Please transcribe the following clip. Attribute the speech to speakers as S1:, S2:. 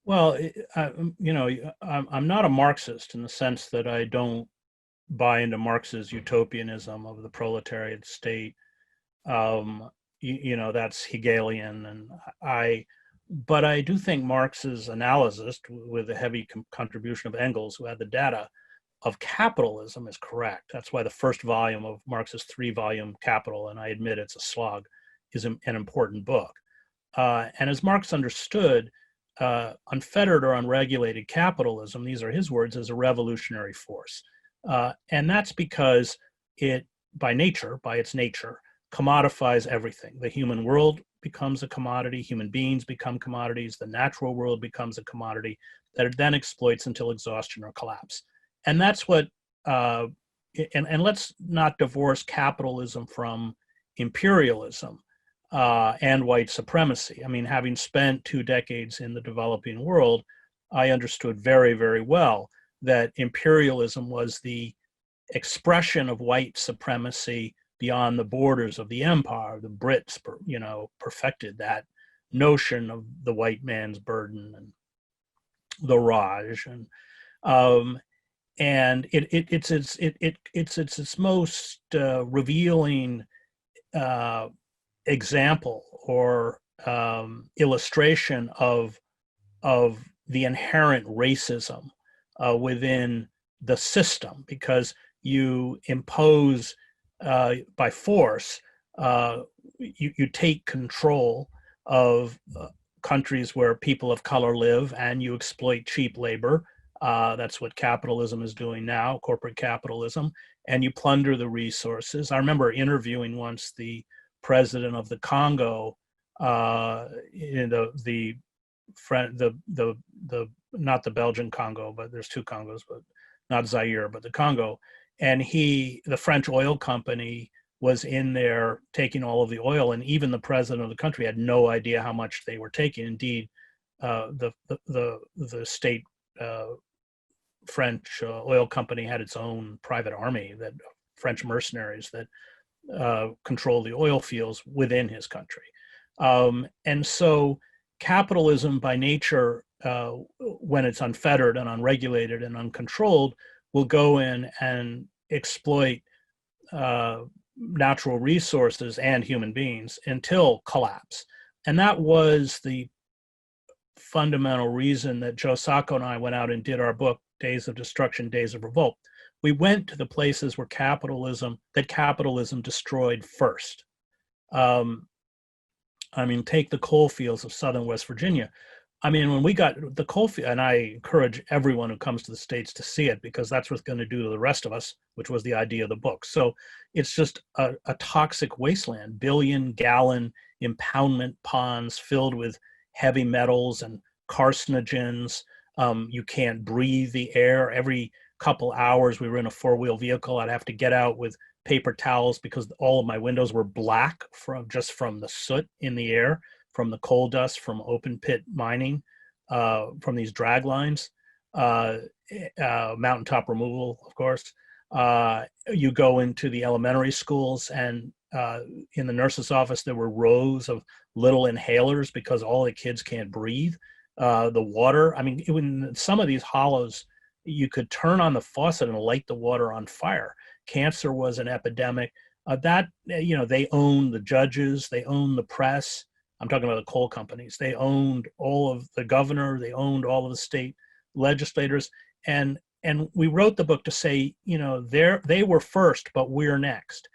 S1: Well, I'm not a Marxist in the sense that I don't buy into Marx's utopianism of the proletariat state. Um, that's Hegelian, and I, but I do think Marx's analysis, with the heavy contribution of Engels, who had the data of capitalism, is correct. That's why the first volume of Marx's three-volume Capital, and I admit it's a slog, is an important book. And as Marx understood, unfettered or unregulated capitalism, these are his words, is a revolutionary force. And that's because it, by its nature, commodifies everything. The human world becomes a commodity, human beings become commodities, the natural world becomes a commodity that it then exploits until exhaustion or collapse. And that's what, and let's not divorce capitalism from imperialism and white supremacy. I mean, having spent 2 decades in the developing world, I understood very, very well that imperialism was the expression of white supremacy beyond the borders of the empire. The Brits, perfected that notion of the white man's burden and the Raj, um, and it's its most revealing uh, example or illustration of the inherent racism within the system, because you impose by force, you take control of countries where people of color live, and you exploit cheap labor. That's what capitalism is doing now, corporate capitalism, and you plunder the resources. I remember interviewing once the president of the Congo, in the not the Belgian Congo, but there's two Congos, but not Zaire, but the Congo. And the French oil company was in there taking all of the oil, and even the president of the country had no idea how much they were taking. Indeed, the state French oil company had its own private army, that French mercenaries that control the oil fields within his country. And so capitalism by nature, when it's unfettered and unregulated and uncontrolled, will go in and exploit natural resources and human beings until collapse. And that was the fundamental reason that Joe Sacco and I went out and did our book, Days of Destruction, Days of Revolt. We went to the places where capitalism destroyed first. Take the coal fields of southern West Virginia. I mean, when we got the coal field, and I encourage everyone who comes to the States to see it, because that's what's going to do to the rest of us, which was the idea of the book. So it's just a toxic wasteland, billion-gallon impoundment ponds filled with heavy metals and carcinogens. You can't breathe the air. Every couple hours we were in a four-wheel vehicle, I'd have to get out with paper towels because all of my windows were black from the soot in the air, from the coal dust, from open pit mining, from these drag lines, mountaintop removal, of course. You go into the elementary schools, and in the nurse's office, there were rows of little inhalers because all the kids can't breathe. The water, I mean, in some of these hollows, you could turn on the faucet and light the water on fire. Cancer was an epidemic. They owned the judges, they owned the press. I'm talking about the coal companies. They owned all of the governor, they owned all of the state legislators. And we wrote the book to say, they were first, but we're next.